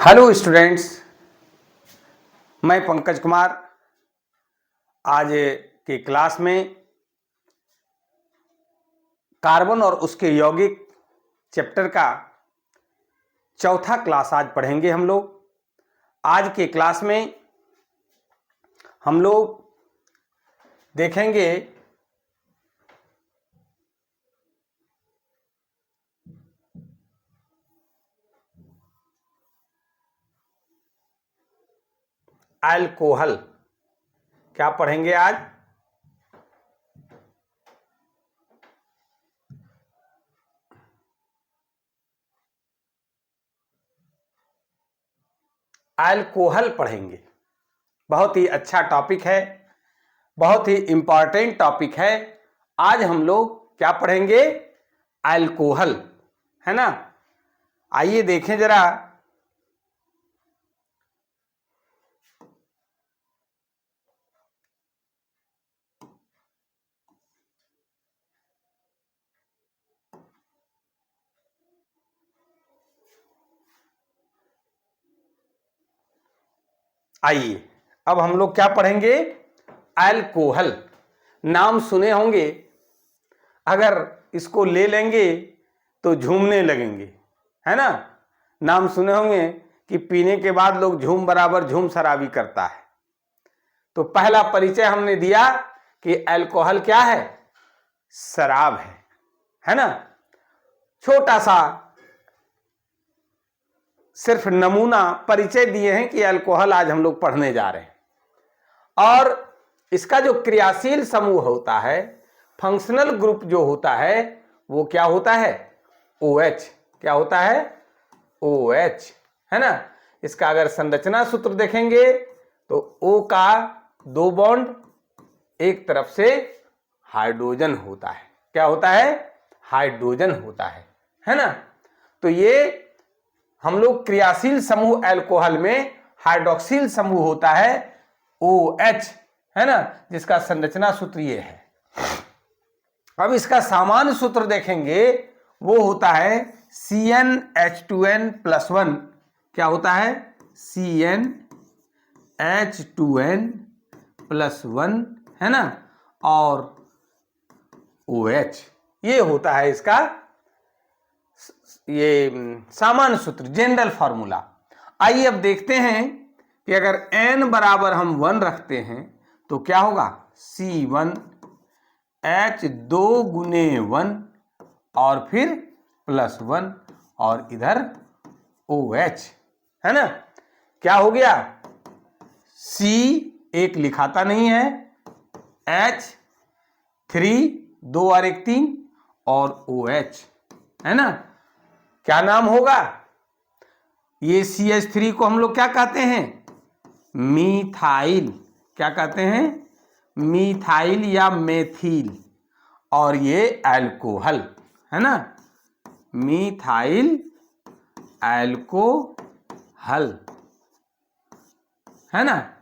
Hello students, मैं पंकज कुमार आज के क्लास में कार्बन और उसके यौगिक चैप्टर का चौथा क्लास आज पढ़ेंगे हम लोग। आज के क्लास में हम लोग देखेंगे अल्कोहल। क्या पढ़ेंगे आज? अल्कोहल पढ़ेंगे। बहुत ही अच्छा टॉपिक है, बहुत ही इंपॉर्टेंट टॉपिक है। आज हम लोग क्या पढ़ेंगे? अल्कोहल, है ना। आइए देखें जरा। आइए अब हम लोग क्या पढ़ेंगे? अल्कोहल। नाम सुने होंगे, अगर इसको ले लेंगे तो झूमने लगेंगे, है ना। नाम सुने होंगे कि पीने के बाद लोग झूम बराबर झूम शराबी करता है। तो पहला परिचय हमने दिया कि अल्कोहल क्या है? शराब है ना। छोटा सा सिर्फ नमूना परिचय दिए हैं कि अल्कोहल आज हम लोग पढ़ने जा रहे हैं। और इसका जो क्रियाशील समूह होता है, फंक्शनल ग्रुप जो होता है, वो क्या होता है? OH। क्या होता है? OH, है ना। इसका अगर संरचना सूत्र देखेंगे तो O का 2 बॉन्ड, एक तरफ से हाइड्रोजन होता है। क्या होता है? हाइड्रोजन होता है ना। तो ये हम लोग क्रियाशील समूह अल्कोहल में हाइड्रोक्सिल समूह होता है OH, है ना, जिसका संरचना सूत्र ये है। अब इसका सामान्य सूत्र देखेंगे, वो होता है CnH2n+1। क्या होता है? CnH2n+1, है ना, और OH। ये होता है इसका ये सामान्य सूत्र, जनरल फॉर्मूला। आइए अब देखते हैं कि अगर n बराबर हम 1 रखते हैं तो क्या होगा? C1H2 गुने 1 और फिर +1 और इधर OH, है ना। क्या हो गया? C एक लिखाता नहीं है, H3 2 और 1 3 और OH, है ना। क्या नाम होगा? ये CH3 को हम लोग क्या कहते हैं? मीथाइल। क्या कहते हैं? मीथाइल या मेथिल। और ये अल्कोहल, है ना, मीथाइल अल्कोहल, है ना।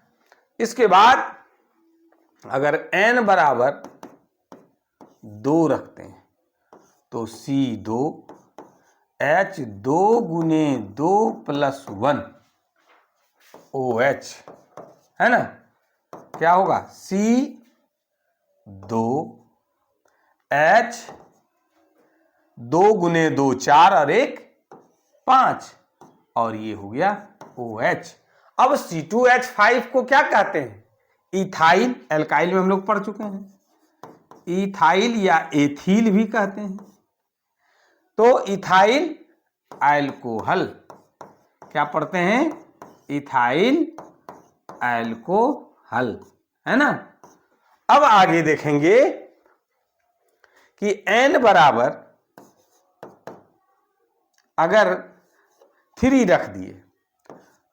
इसके बाद अगर n बराबर 2 रखते हैं तो C2H2 गुने 2 +1 OH, है ना। क्या होगा? C2H2 गुने 2 4 और 1 5 और ये हो गया OH। अब C2H5 को क्या कहते हैं? इथाइल। एल्काइल में हम लोग पढ़ चुके हैं, इथाइल या एथिल भी कहते हैं। तो इथाइल अल्कोहल। क्या पढ़ते हैं? इथाइल अल्कोहल, है ना। अब आगे देखेंगे कि n बराबर अगर 3 रख दिए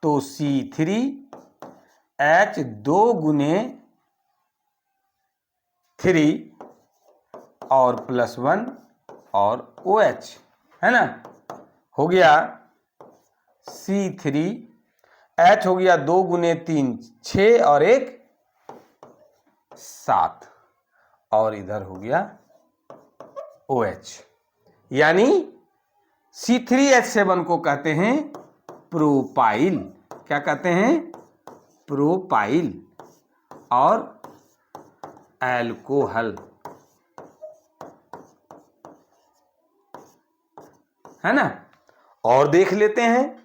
तो C3H2 गुने 3 और +1 और OH, है ना। हो गया C3H हो गया 2 गुने 3 6 और 1 7 और इधर हो गया OH। यानी C3H7 को कहते हैं प्रोपाइल, क्या कहते हैं, प्रोपाइल और अल्कोहल, है ना। और देख लेते हैं,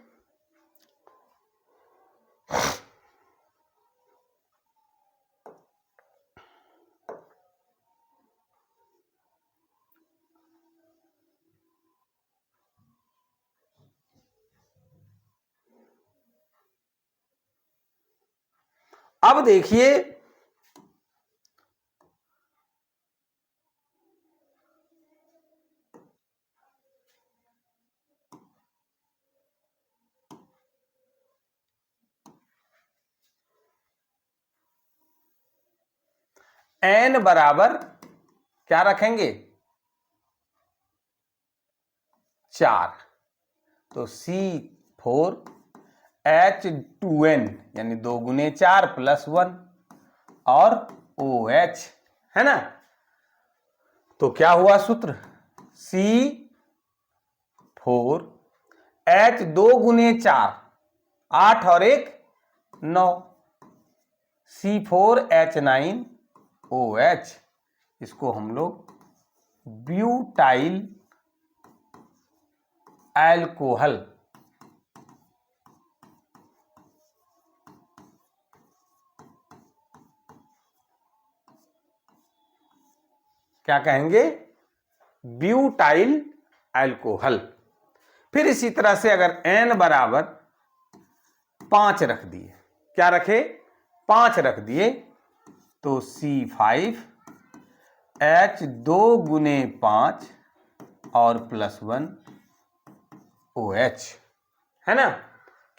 अब देखिए n बराबर क्या रखेंगे, 4, तो C4H2N यानी 2 गुने 4 प्लस 1 और OH, है ना। तो क्या हुआ सूत्र, C4H 2 गुने 4 8 और 1 9, C4H9OH, इसको हम लोग ब्यूटाइल अल्कोहल क्या कहेंगे, ब्यूटाइल अल्कोहल। फिर इसी तरह से अगर n बराबर 5 रख दिए, क्या रखे, 5 रख दिए, तो C5H 2 गुने 5 और प्लस 1 OH, है ना।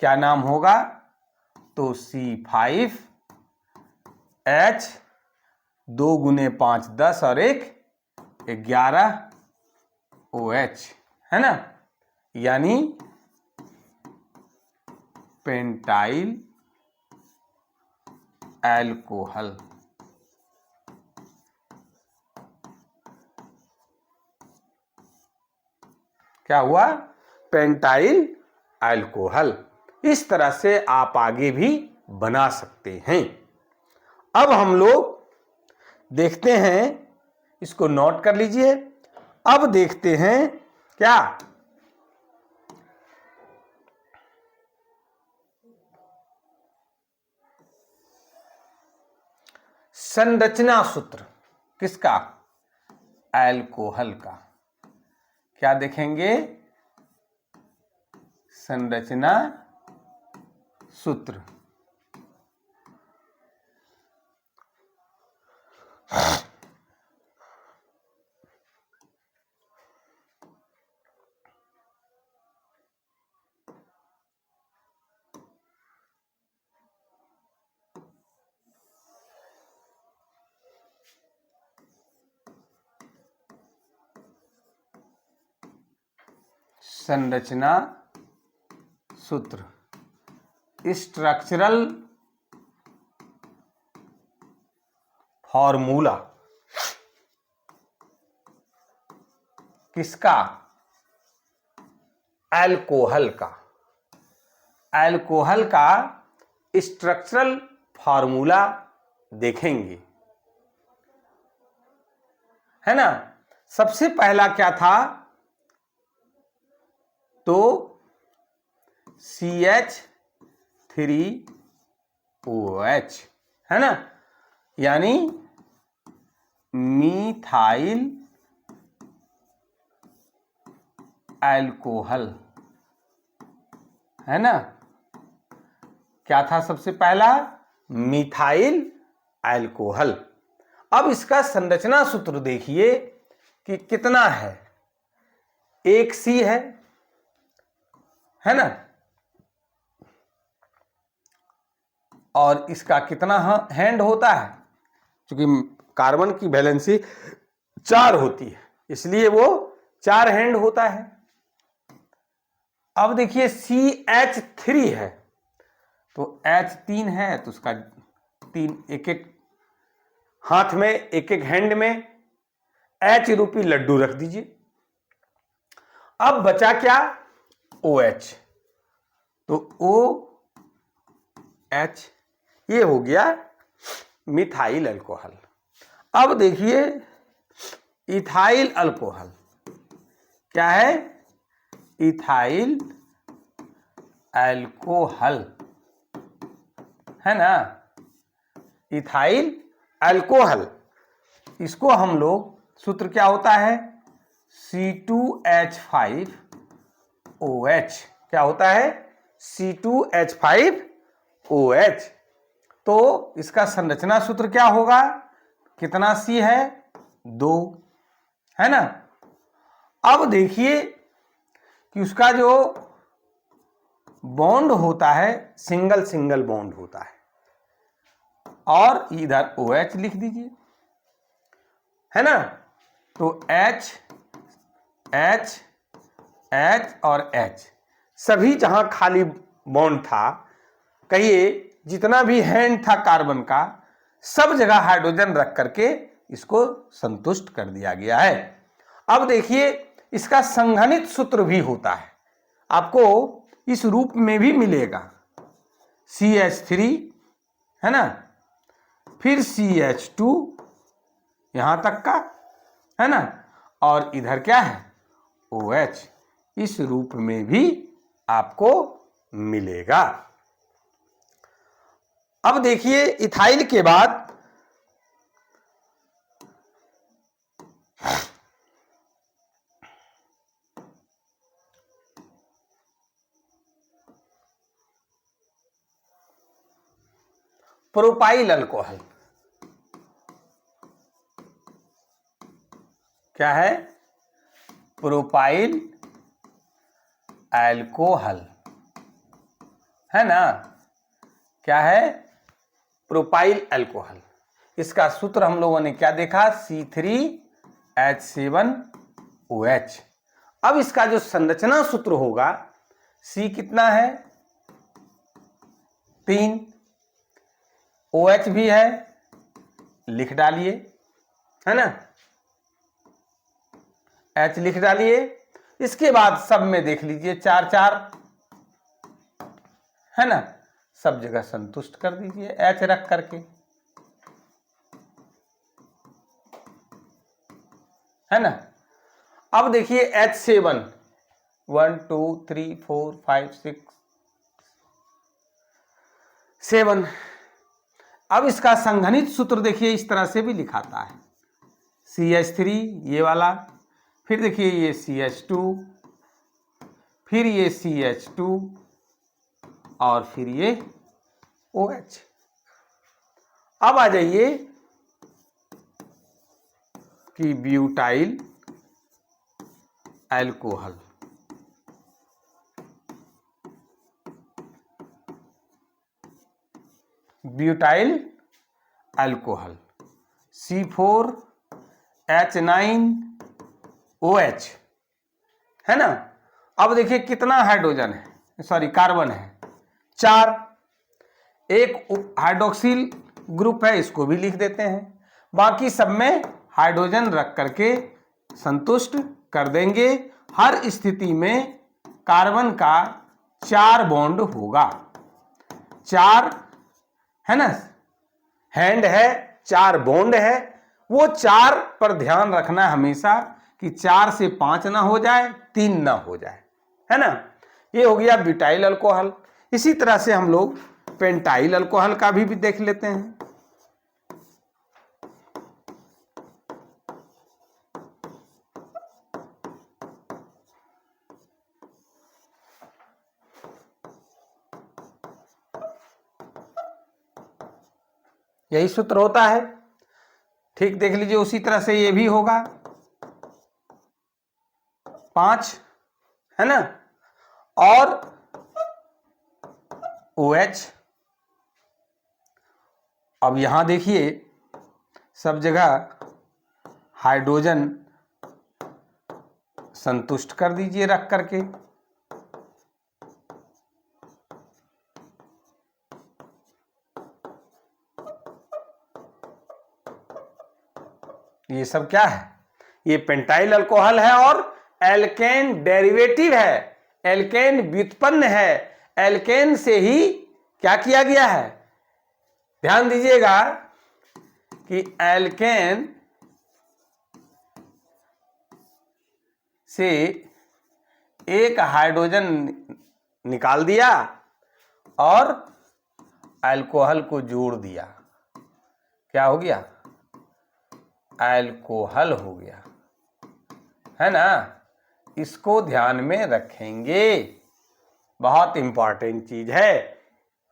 क्या नाम होगा, तो C5H 2 गुने 5 10 और 1 11 OH, है ना, यानी पेंटाइल अल्कोहल। क्या हुआ, पेंटाइल अल्कोहल। इस तरह से आप आगे भी बना सकते हैं। अब हम लोग देखते हैं, इसको नोट कर लीजिए। अब देखते हैं क्या, संरचना सूत्र किसका, अल्कोहल का। क्या देखेंगे, संरचना सूत्र। संरचना सूत्र, स्ट्रक्चरल फॉर्मूला किसका, अल्कोहल का। अल्कोहल का स्ट्रक्चरल फॉर्मूला देखेंगे, है ना। सबसे पहला क्या था, तो CH3OH, है ना, यानी मीथाइल अल्कोहल, है ना। क्या था सबसे पहला, मीथाइल अल्कोहल। अब इसका संरचना सूत्र देखिए कि कितना है, एक C है ना, और इसका कितना हैंड होता है, क्योंकि कार्बन की वैलेंसी 4 होती है, इसलिए वो 4 हैंड होता है। अब देखिए CH3 है, तो H3 है, तो उसका 3 एक एक हाथ में, एक एक हैंड में H रूपी लड्डू रख दीजिए। अब बचा क्या, OH, तो OH ये हो गया मिथाइल अल्कोहल। अब देखिए इथाइल अल्कोहल क्या है? इथाइल अल्कोहल है ना, इथाइल अल्कोहल। इसको हम लोग सूत्र क्या होता है? C2H5OH। क्या होता है? C2H5OH। तो इसका संरचना सूत्र क्या होगा? कितना C है? 2 है ना। अब देखिए कि उसका जो बॉन्ड होता है सिंगल सिंगल बॉन्ड होता है, और इधर OH लिख दीजिए, है ना। तो H H H और H सभी जहां खाली बॉन्ड था, कहिए जितना भी हैंड था कार्बन का, सब जगह हाइड्रोजन रख करके इसको संतुष्ट कर दिया गया है। अब देखिए इसका संघनित सूत्र भी होता है, आपको इस रूप में भी मिलेगा। CH3 है ना, फिर CH2 यहां तक का है ना, और इधर क्या है? OH। इस रूप में भी आपको मिलेगा। अब देखिए इथाइल के बाद प्रोपाइल अल्कोहल। क्या है? प्रोपाइल अल्कोहल है ना। क्या है? Propyl alcohol. इसका सूत्र हम लोगों ने क्या देखा? C3H7OH। अब इसका जो संरचना सूत्र होगा, C कितना है? 3, OH भी है, लिख डालिए, है ना, H लिख डालिए। इसके बाद सब में देख लीजिए 4 4 है ना, सब जगह संतुष्ट कर दीजिए H रख करके, है ना। अब देखिए H7 1 2 3 4 5 6 7। अब इसका संघनित सूत्र देखिए इस तरह से भी लिखाता है, CH3 ये वाला, फिर देखिए ये CH2, फिर ये CH2 और फिर ये OH। अब आ जाइए कि butyl alcohol. Butyl alcohol C4H9OH है ना। अब देखिए कितना हाइड्रोजन है, सॉरी कार्बन है? 4। एक हाइड्रोक्सिल ग्रुप है, इसको भी लिख देते हैं। बाकी सब में हाइड्रोजन रख करके संतुष्ट कर देंगे। हर स्थिति में कार्बन का 4 बॉन्ड होगा, 4 है ना, हैंड है, 4 बॉन्ड है। वो 4 पर ध्यान रखना हमेशा कि 4 से 5 ना हो जाए, 3 ना हो जाए, है ना। ये हो गया ब्यूटाइल अल्कोहल। इसी तरह से हम लोग पेंटाइल अल्कोहल का भी देख लेते हैं। यही सूत्र होता है, ठीक देख लीजिए। उसी तरह से ये भी होगा 5 है ना, और OH। अब यहां देखिए सब जगह हाइड्रोजन संतुष्ट कर दीजिए रख करके। ये सब क्या है? ये पेंटाइल अल्कोहल है और एल्केन डेरिवेटिव है, एल्केन व्युत्पन्न है, एल्केन से ही क्या किया गया है, ध्यान दीजिएगा कि एल्केन से एक हाइड्रोजन निकाल दिया और अल्कोहल को जोड़ दिया, क्या हो गया, अल्कोहल हो गया, है ना। इसको ध्यान में रखेंगे, बहुत इंपॉर्टेंट चीज है।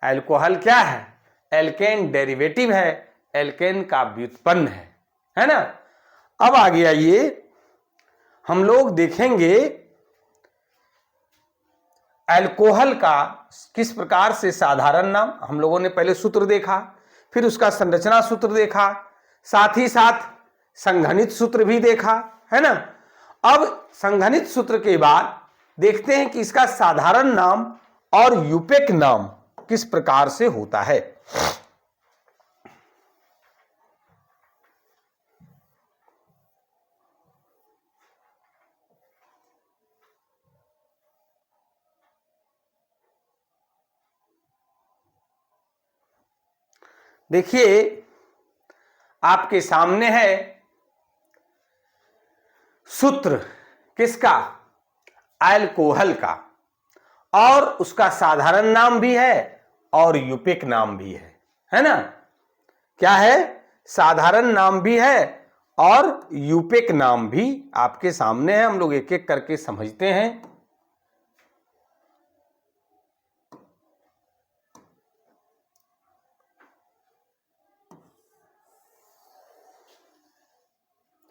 अल्कोहल क्या है, एल्केन डेरिवेटिव है, एल्केन का व्युत्पन्न है ना। अब आगे आइए, हम लोग देखेंगे अल्कोहल का किस प्रकार से साधारण नाम, हम लोगों ने पहले सूत्र देखा, फिर उसका संरचना सूत्र देखा, साथ ही साथ संघनित सूत्र भी देखा, है ना। अब संघनित सूत्र के बाद देखते हैं कि इसका साधारण नाम और यूपेक नाम किस प्रकार से होता है। देखिए आपके सामने है सूत्र किसका, अल्कोहल का, और उसका साधारण नाम भी है और यूपेक नाम भी है ना। क्या है, साधारण नाम भी है और यूपेक नाम भी आपके सामने है। हम लोग एक एक करके समझते हैं।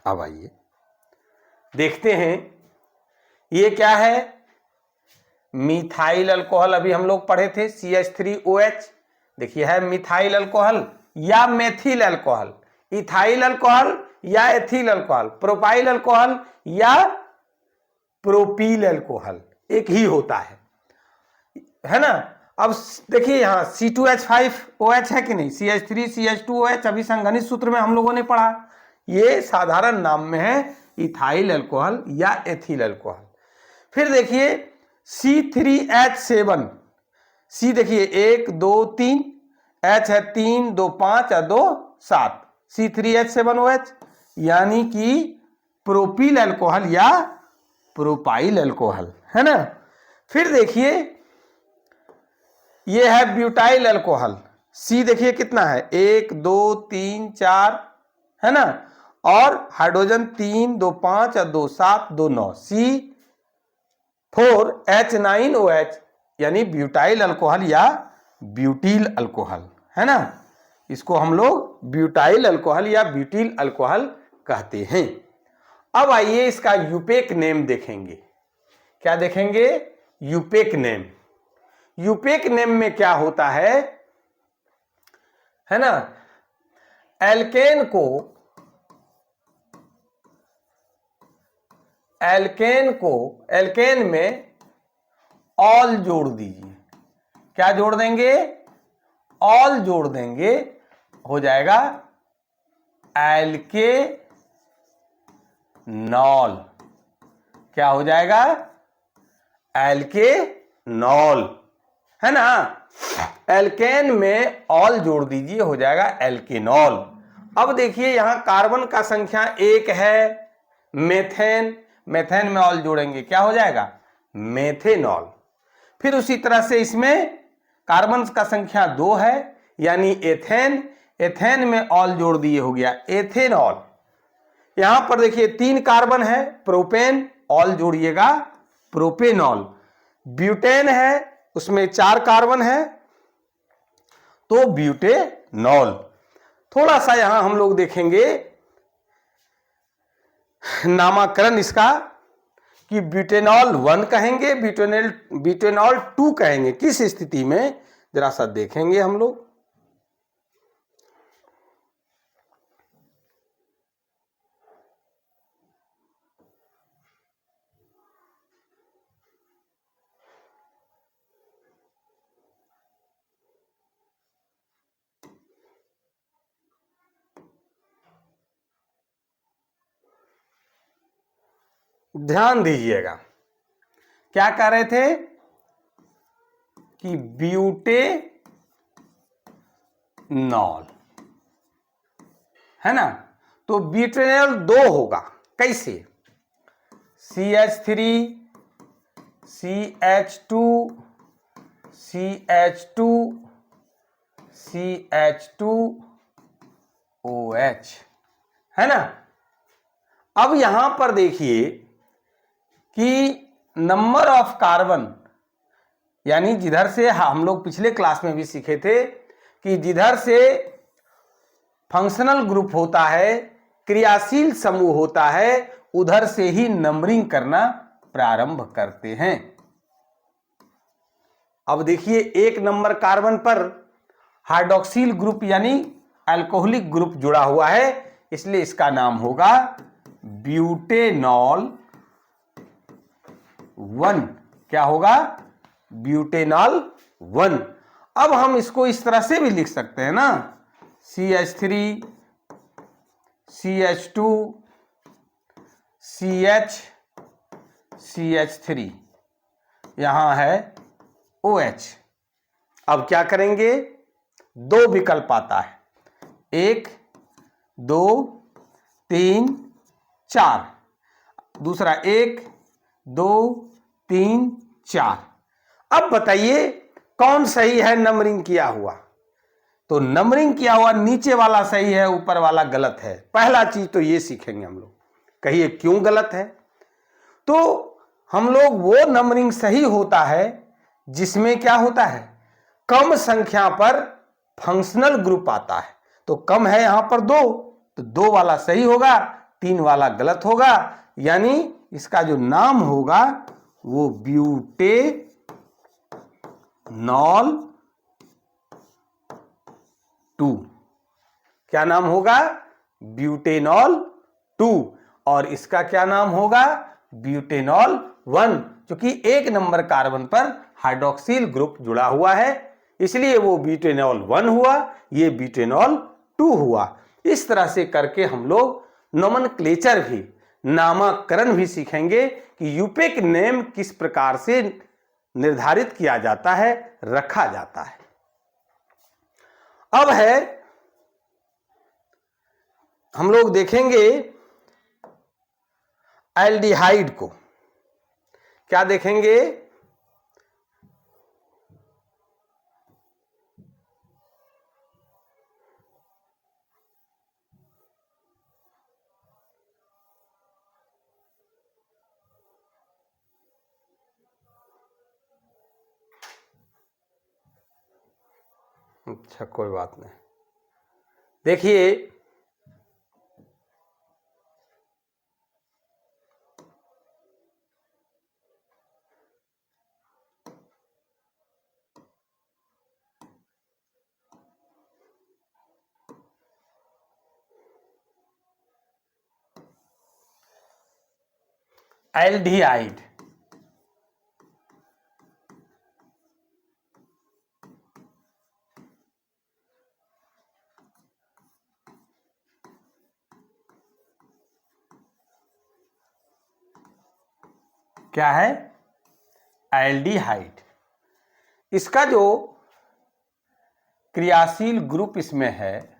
अब आइए देखते हैं, ये क्या है, मिथाइल अल्कोहल, अभी हम लोग पढ़े थे CH3OH। देखिए है मिथाइल अल्कोहल या मेथिल अल्कोहल, इथाइल अल्कोहल या एथिल अल्कोहल, प्रोपाइल अल्कोहल या प्रोपील अल्कोहल, एक ही होता है ना। अब देखिए यहां C2H5OH है कि नहीं, CH3CH2OH, अभी संघनित सूत्र में हम लोगों ने पढ़ा, ये साधारण नाम में है इथाइल अल्कोहल या एथिल अल्कोहल। फिर देखिए C3H7, C देखिए 1 2 3, H है 3 2 5 और 2 7, C3H7OH यानी कि प्रोपील अल्कोहल या प्रोपाइल अल्कोहल, है ना। फिर देखिए ये है ब्यूटाइल अल्कोहल, C देखिए कितना है 1 2 3 4, है ना, और हाइड्रोजन 3 2 5 और 2 7 2 9, C4H9OH यानी ब्यूटाइल अल्कोहल या ब्यूटील अल्कोहल, है ना। इसको हम लोग ब्यूटाइल अल्कोहल या ब्यूटील अल्कोहल कहते हैं। अब आइए इसका यूपेक नेम देखेंगे। क्या देखेंगे, यूपेक नेम। यूपेक नेम में क्या होता है ना, एल्केन में ऑल जोड़ दीजिए। क्या जोड़ देंगे, ऑल जोड़ देंगे, हो जाएगा एल्केनॉल। क्या हो जाएगा, एल्केनॉल, है ना। एल्केन में ऑल जोड़ दीजिए, हो जाएगा एल्केनॉल। अब देखिए यहां कार्बन का संख्या 1 है, मेथेन, मेथेन में ऑल जोड़ेंगे, क्या हो जाएगा, मेथेनॉल। फिर उसी तरह से इसमें कार्बन का संख्या 2 है यानी एथेन, एथेन में ऑल जोड़ दिए, हो गया एथेनॉल। यहां पर देखिए 3 कार्बन है, प्रोपेन, ऑल जोड़िएगा प्रोपेनॉल। ब्यूटेन है, उसमें 4 कार्बन है तो ब्यूटेनॉल। थोड़ा सा यहां हम लोग देखेंगे नामकरण इसका कि ब्यूटेनॉल 1 कहेंगे, ब्यूटेनॉल 2 कहेंगे, किस स्थिति में जरा सा देखेंगे हम लोग। ध्यान दीजिएगा, क्या कह रहे थे कि ब्यूटेनॉल, है ना। तो ब्यूटेनॉल 2 होगा, कैसे? CH3 CH2 CH2 CH2OH, है ना। अब यहां पर देखिए कि नंबर ऑफ कार्बन, यानी जिधर से हम लोग पिछले क्लास में भी सीखे थे कि जिधर से फंक्शनल ग्रुप होता है, क्रियाशील समूह होता है, उधर से ही नंबरिंग करना प्रारंभ करते हैं। अब देखिए 1 नंबर कार्बन पर हाइड्रोक्सिल ग्रुप यानी अल्कोहलिक ग्रुप जुड़ा हुआ है, इसलिए इसका नाम होगा ब्यूटेनॉल 1। क्या होगा? ब्यूटेनॉल 1। अब हम इसको इस तरह से भी लिख सकते हैं ना, CH3 CH2 CH3, यहां है OH। अब क्या करेंगे? 2 विकल्प आता है, 1 2 3 4, दूसरा 1 2 3 4। अब बताइए कौन सही है नंबरिंग किया हुआ? तो नंबरिंग किया हुआ नीचे वाला सही है, ऊपर वाला गलत है। पहला चीज तो ये सीखेंगे हम लोग। कहिए क्यों गलत है? तो हम लोग वो नंबरिंग सही होता है जिसमें क्या होता है, कम संख्या पर फंक्शनल ग्रुप आता है। तो कम है यहां पर 2, तो 2 वाला सही होगा, 3 वाला गलत होगा, यानी इसका जो नाम होगा वो ब्यूटेनॉल 2। क्या नाम होगा? ब्यूटेनॉल 2। और इसका क्या नाम होगा? ब्यूटेनॉल 1, क्योंकि 1 नंबर कार्बन पर हाइड्रोक्सिल ग्रुप जुड़ा हुआ है, इसलिए वो ब्यूटेनॉल 1 हुआ, ये ब्यूटेनॉल 2 हुआ। इस तरह से करके हम लोग नोमेनक्लेचर भी, नामकरण भी सीखेंगे कि यूपेक नेम किस प्रकार से निर्धारित किया जाता है, रखा जाता है। अब है, हम लोग देखेंगे एल्डिहाइड को। क्या देखेंगे? अच्छा, कोई बात नहीं। देखिए एल्डिहाइड, क्या है? एल्डिहाइड। इसका जो क्रियाशील ग्रुप इसमें है,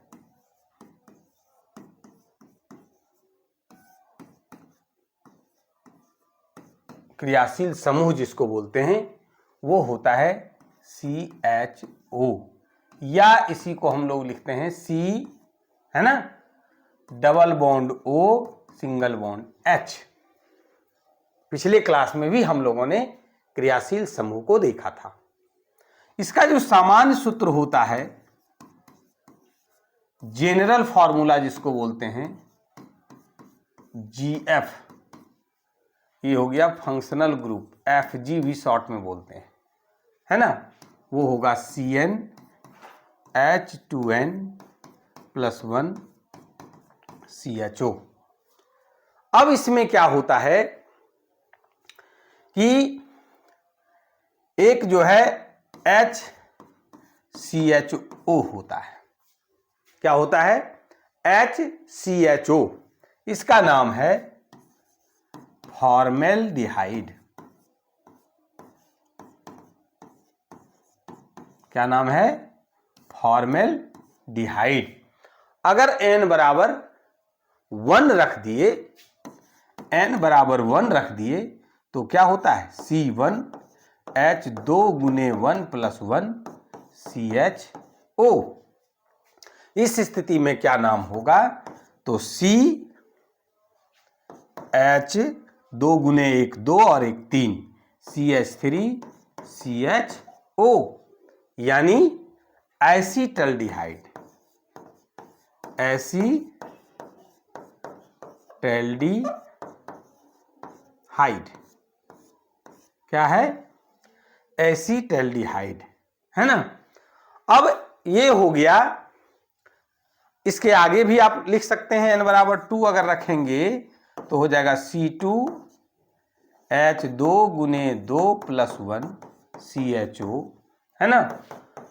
क्रियाशील समूह जिसको बोलते हैं, वो होता है CHO, या इसी को हम लोग लिखते हैं C, है ना, double bond O single bond H। पिछले क्लास में भी हम लोगों ने क्रियाशील समूह को देखा था। इसका जो सामान्य सूत्र होता है, जेनरल फॉर्मूला जिसको बोलते हैं GF, ये हो गया फंक्शनल ग्रुप, FG भी शॉर्ट में बोलते हैं, है ना, वो होगा CnH2n+1 CHO। अब इसमें क्या होता है कि एक जो है HCHO होता है। क्या होता है? HCHO। इसका नाम है फॉर्मेल्डिहाइड। क्या नाम है? फॉर्मेल्डिहाइड। अगर n बराबर 1 रख दिए, n बराबर 1 रख दिए तो क्या होता है? C1H2 गुने 1 प्लस 1 CHO। इस स्थिति में क्या नाम होगा? तो CH2 गुने 1 2 और 1 3 CH3CHO, यानी एसीटल्डिहाइड। एसीटल्डिहाइड क्या है? एसीटल्डिहाइड, है ना। अब ये हो गया। इसके आगे भी आप लिख सकते हैं, n बराबर 2 अगर रखेंगे तो हो जाएगा C2H2 गुने 2 प्लस 1 CHO, है ना।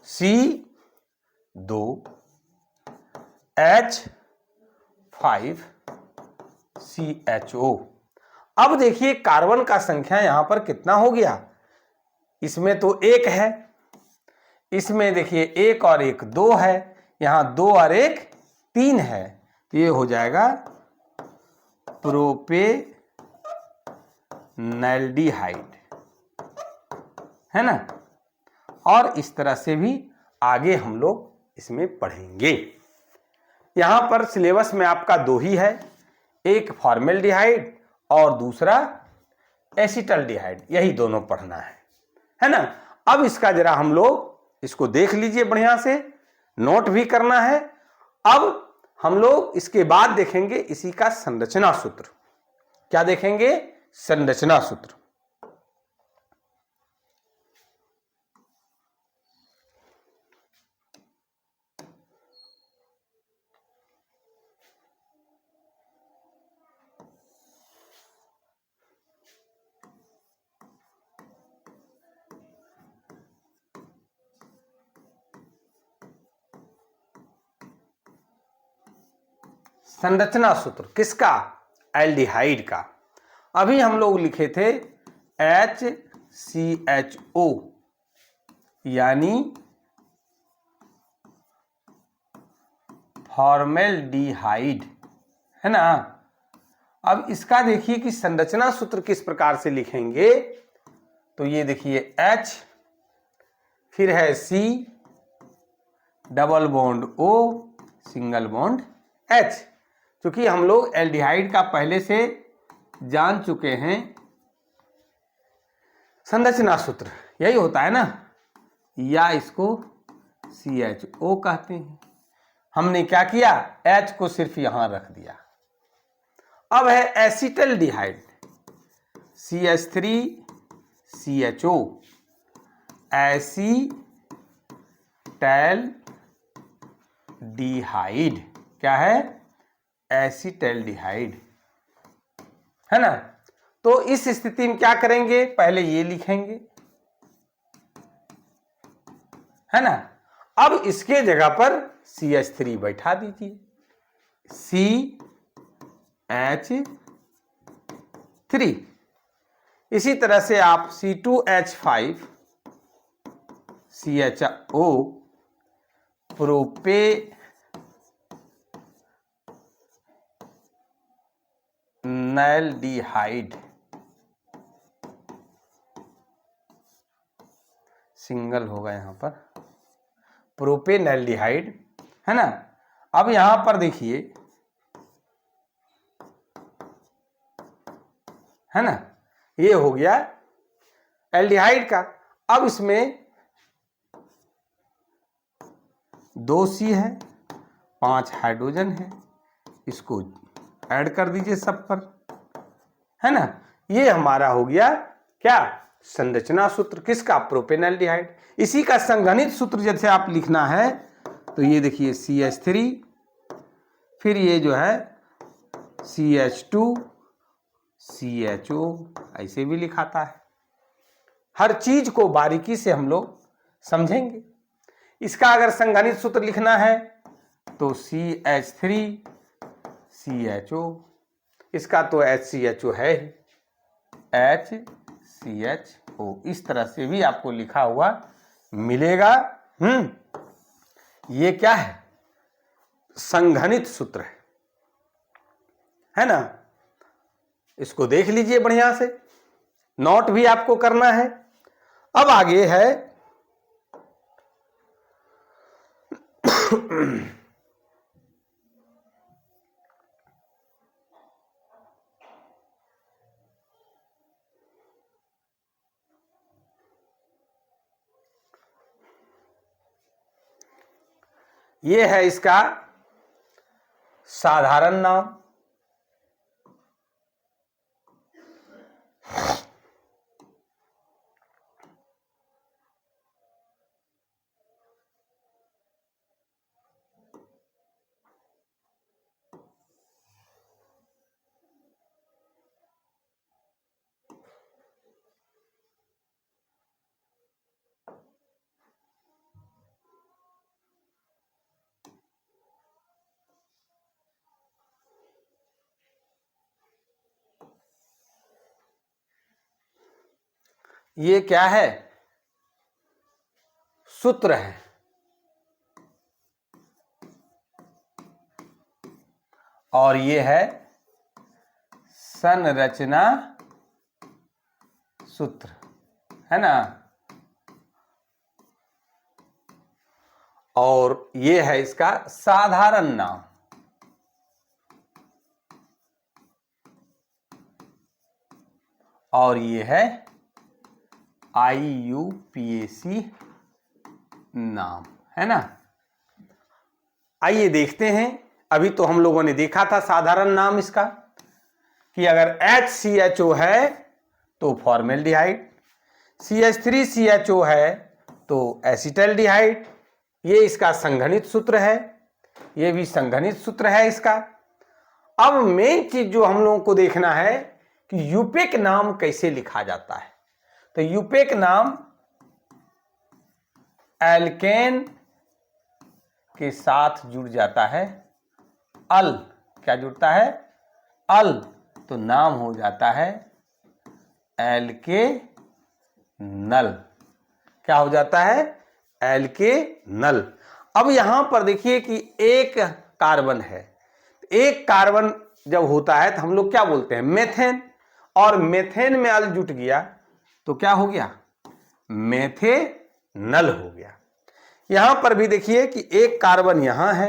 C2H5CHO। अब देखिए कार्बन का संख्या यहां पर कितना हो गया? इसमें तो 1 है, इसमें देखिए 1 और 1 2 है, यहां 2 और 1 3 है, तो ये हो जाएगा प्रोपेनॉल्डिहाइड, है ना। और इस तरह से भी आगे हम लोग इसमें पढ़ेंगे। यहां पर सिलेबस में आपका 2 ही है, एक फॉर्मेल्डिहाइड और दूसरा एसीटल्डिहाइड, यही दोनों पढ़ना है ना। अब इसका जरा हम लोग इसको देख लीजिए, बढ़िया से नोट भी करना है। अब हम लोग इसके बाद देखेंगे इसी का संरचना सूत्र। क्या देखेंगे? संरचना सूत्र। संरचना सूत्र किसका? एल्डिहाइड का। अभी हम लोग लिखे थे HCHO, यानी फॉर्मेल्डिहाइड, है ना। अब इसका देखिए कि संरचना सूत्र किस प्रकार से लिखेंगे। तो ये देखिए H, फिर है C, double bond O, single bond H। क्योंकि हम लोग एल्डिहाइड का पहले से जान चुके हैं, संरचना सूत्र यही होता है ना, या इसको CHO कहते हैं। हमने क्या किया? H को सिर्फ यहां रख दिया। अब है एसीटल्डिहाइड, CH3CHO, एसीटल्डिहाइड। क्या है? एसीटल्डिहाइड, है ना। तो इस स्थिति में क्या करेंगे? पहले ये लिखेंगे, है ना। अब इसके जगह पर CH3 बैठा दीजिए, CH3। इसी तरह से आप C2H5CHO, प्रोपेनॉल्डिहाइड, सिंगल होगा यहां पर, प्रोपेनॉल्डिहाइड, है ना। अब यहां पर देखिए, है ना, ये हो गया एल्डिहाइड का। अब इसमें 2 C है, 5 हाइड्रोजन है, इसको ऐड कर दीजिए सब पर, है ना। ये हमारा हो गया क्या? संरचना सूत्र किसका? प्रोपेनॉल्डिहाइड। इसी का संघनित सूत्र जैसे आप लिखना है तो ये देखिए CH3, फिर ये जो है CH2CHO, ऐसे भी लिखाता है। हर चीज को बारीकी से हम लोग समझेंगे। इसका अगर संघनित सूत्र लिखना है तो CH3CHO, इसका तो HCHO है ही, HCHO। इस तरह से भी आपको लिखा हुआ मिलेगा। ये क्या है? संघनित सूत्र है ना। इसको देख लीजिए बढ़िया से, नोट भी आपको करना है। अब आगे है ये है इसका साधारण नाम, ये क्या है? सूत्र है। और ये है संरचना सूत्र, है ना। और ये है इसका साधारण नाम। और ये है IUPAC नाम, है ना। आइए देखते हैं। अभी तो हम लोगों ने देखा था साधारण नाम इसका कि अगर HCHO है तो फॉर्मेल्डिहाइड, CH3CHO है तो एसिटल्डिहाइड। ये इसका संघनित सूत्र है, ये भी संघनित सूत्र है इसका। अब मेन चीज जो हम लोगों को देखना है कि यूपेक नाम कैसे लिखा जाता है। तो यूपेक नाम एल्केन के साथ जुड़ जाता है, अल क्या जुड़ता है? अल, तो नाम हो जाता है एल्केनल। क्या हो जाता है? एल्केनल। अब यहां पर देखिए कि एक कार्बन है, एक कार्बन जब होता है तो हम लोग क्या बोलते हैं? मेथेन। और मेथेन में अल जुट गया तो क्या हो गया? मेथेनल हो गया। यहां पर भी देखिए कि एक कार्बन यहां है,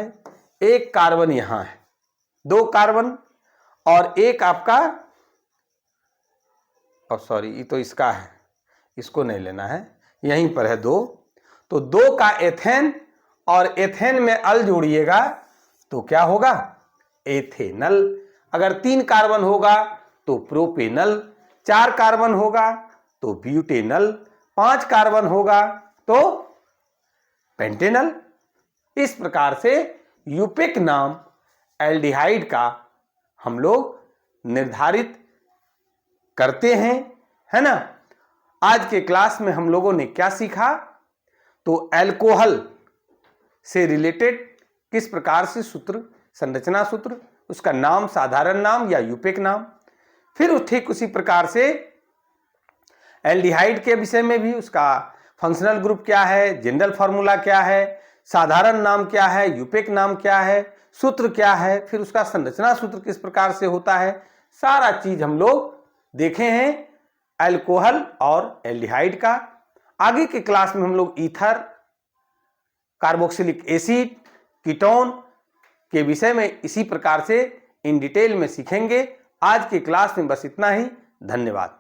एक कार्बन यहां है, दो कार्बन, और एक आपका, सॉरी ये तो इसका है, इसको नहीं लेना है, यहीं पर है दो। तो दो का एथेन, और एथेन में अल जोड़िएगा तो क्या होगा? एथेनल। अगर तीन कार्बन होगा तो प्रोपेनल, चार कार्बन होगा तो ब्यूटेनल, पांच कार्बन होगा तो पेंटेनल। इस प्रकार से यूपेक नाम एल्डिहाइड का हम लोग निर्धारित करते हैं, है ना। आज के क्लास में हम लोगों ने क्या सीखा? तो अल्कोहल से रिलेटेड किस प्रकार से सूत्र, संरचना सूत्र, उसका नाम साधारण नाम या यूपेक नाम, फिर ठीक उसी प्रकार से एल्डिहाइड के विषय में भी उसका फंक्शनल ग्रुप क्या है, जनरल फॉर्मूला क्या है, साधारण नाम क्या है, यूपेक नाम क्या है, सूत्र क्या है, फिर उसका संरचना सूत्र किस प्रकार से होता है, सारा चीज हम लोग देखे हैं अल्कोहल और एल्डिहाइड का। आगे के क्लास में हम लोग ईथर, कार्बोक्सिलिक एसिड, कीटोन के विषय में इसी प्रकार से इन डिटेल में सीखेंगे। आज के क्लास में बस इतना ही। धन्यवाद।